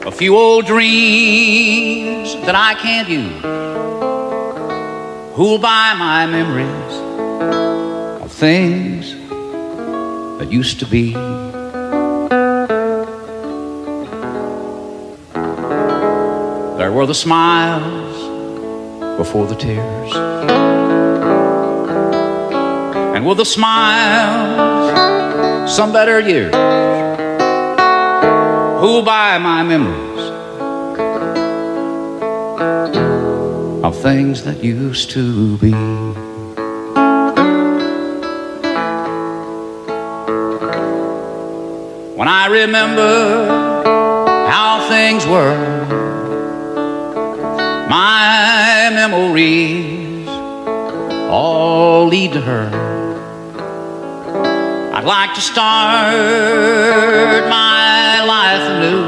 a few old dreams that I can't use, who'll buy my memories of things that used to be. There were the smiles before the tears, and with the smiles, some better years, who'll buy my memories of things that used to be. When I remember how things were, my memories all lead to her. I'd like to start my